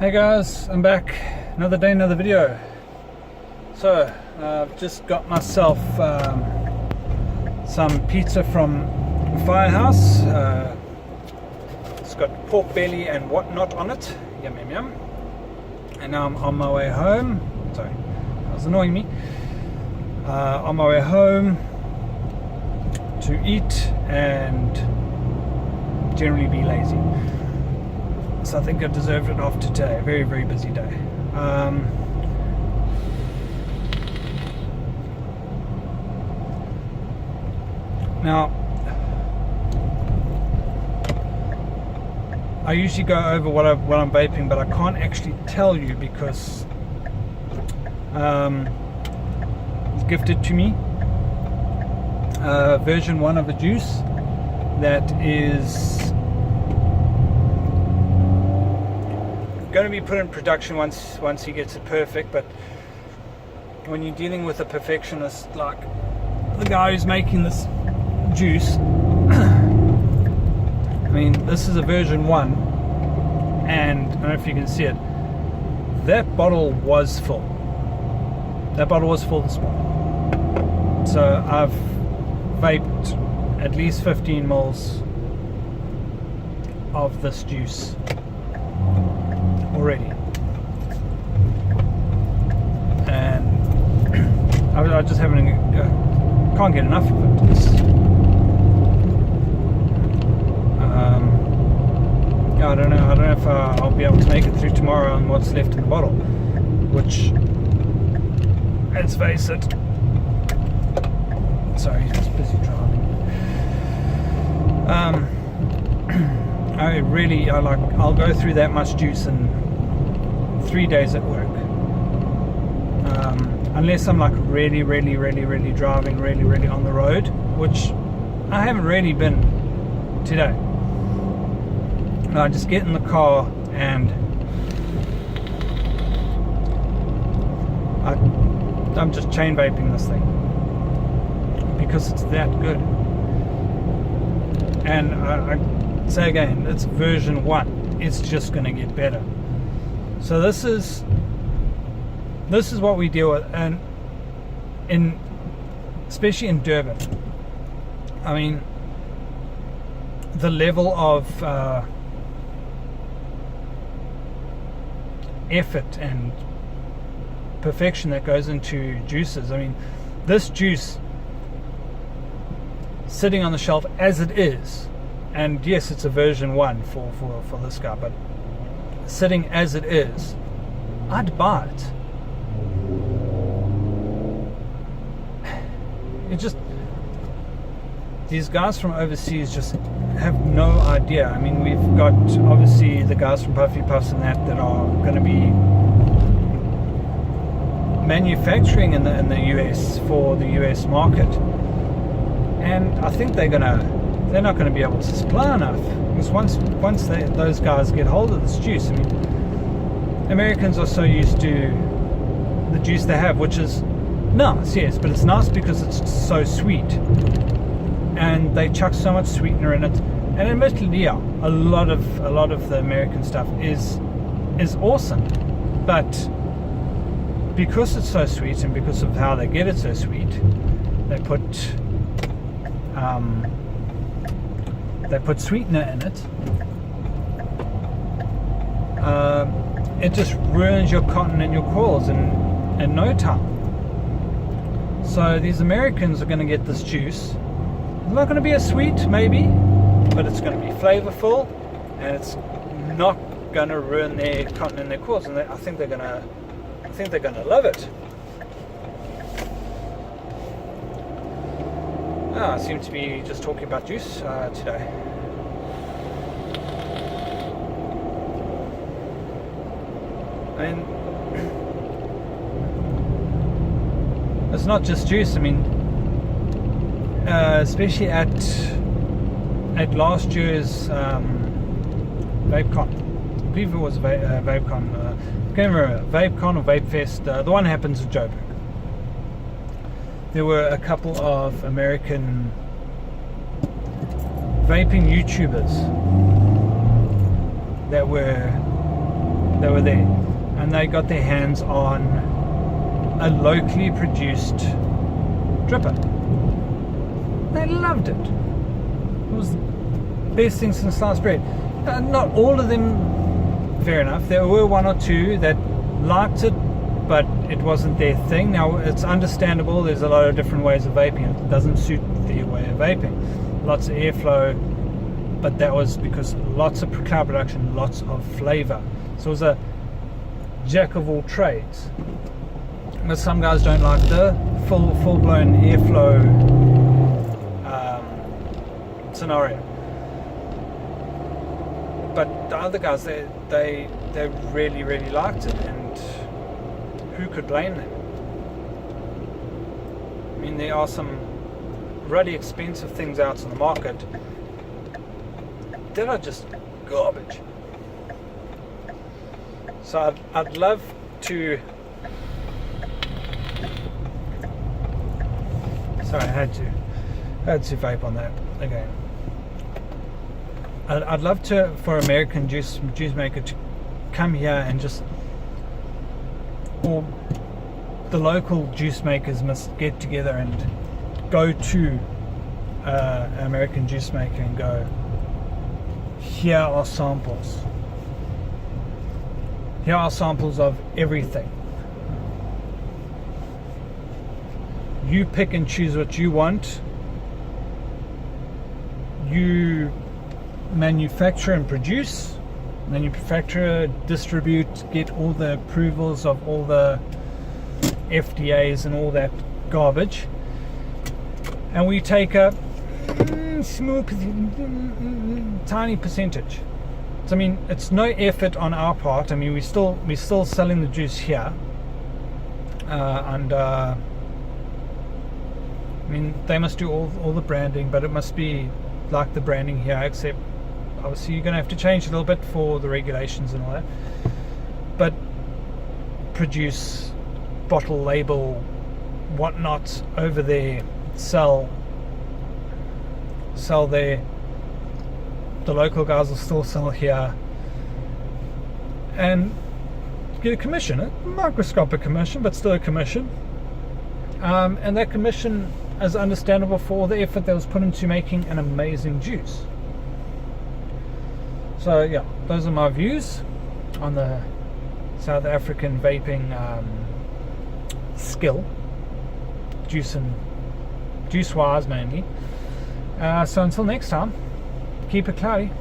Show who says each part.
Speaker 1: Hey guys, I'm back. Another day, another video. So, I've just got myself some pizza from Firehouse. It's got pork belly and whatnot on it. Yum, yum, yum. And now I'm on my way home. Sorry, that was annoying me. On my way home to eat and generally be lazy. So I think I deserved it after today. A very, very busy day. Now, I usually go over what I'm vaping, but I can't actually tell you because it's gifted to me version 1 of a juice that is going to be put in production once he gets it perfect. But when you're dealing with a perfectionist like the guy who's making this juice, I mean, this is a version 1, and I don't know if you can see it, that bottle was full. That bottle was full this morning. So I've vaped at least 15 mils of this juice already, and I just can't get enough of it. I don't know if I'll be able to make it through tomorrow on what's left in the bottle, which, let's face it, sorry, it's busy driving. I'll go through that much juice in 3 days at work, unless I'm like really driving really on the road, which I haven't really been today. I just get in the car and I'm just chain vaping this thing because it's that good. And I say again, it's version 1. It's just going to get better. So this is what we deal with, and especially in Durban. I mean, the level of effort and perfection that goes into juices. I mean, this juice sitting on the shelf as it is, and yes, it's a version 1 for this guy, but sitting as it is, I'd buy it. It just, these guys from overseas just have no idea. I mean, we've got obviously the guys from Puffy Puffs and that are going to be manufacturing in the US for the US market, and I think they're not going to be able to supply enough, because once those guys get hold of this juice, I mean, Americans are so used to the juice they have, which is nice, yes, but it's nice because it's so sweet, and they chuck so much sweetener in it. And admittedly, yeah, a lot of the American stuff is awesome, but because it's so sweet and because of how they get it so sweet, they put sweetener in it. It just ruins your cotton and your coils in no time. So these Americans are going to get this juice. It's not going to be as sweet, maybe, but it's going to be flavorful, and it's not going to ruin their cotton and their coils. And I think they're going to love it. I seem to be just talking about juice today. And it's not just juice. I mean, especially at last year's VapeCon. I believe it was VapeCon. I can't remember, VapeCon or Vape Fest. The one happens in Joburg. There were a couple of American vaping YouTubers that were they were there, and they got their hands on a locally produced dripper. They loved it. It was the best thing since sliced bread. Not all of them, fair enough. There were one or two that liked it, but it wasn't their thing. Now, it's understandable. There's a lot of different ways of vaping. It doesn't suit their way of vaping. Lots of airflow, but that was because lots of cloud production, lots of flavor. So it was a jack of all trades. But some guys don't like the full-blown airflow scenario. But the other guys, they really liked it, and who could blame them? I mean, there are some really expensive things out on the market that are just garbage. So I'd love to. Sorry, I had to vape on that again. I'd love for American juice maker to come here and just, or the local juice makers must get together and go to an American juice maker and go, here are samples. Here are samples of everything. You pick and choose what you want. You manufacture and produce, manufacture, distribute, get all the approvals of all the FDAs and all that garbage, and we take a small, tiny percentage. So, I mean, it's no effort on our part. I mean, we're still selling the juice here, and I mean, they must do all the branding, but it must be like the branding here, except obviously you're going to have to change a little bit for the regulations and all that. But produce, bottle, label, whatnot over there, sell there. The local guys will still sell here and get a commission, a microscopic commission, but still a commission. And that commission is understandable for all the effort that was put into making an amazing juice. So yeah, those are my views on the South African vaping skill, juice wise mainly. So until next time, keep it cloudy.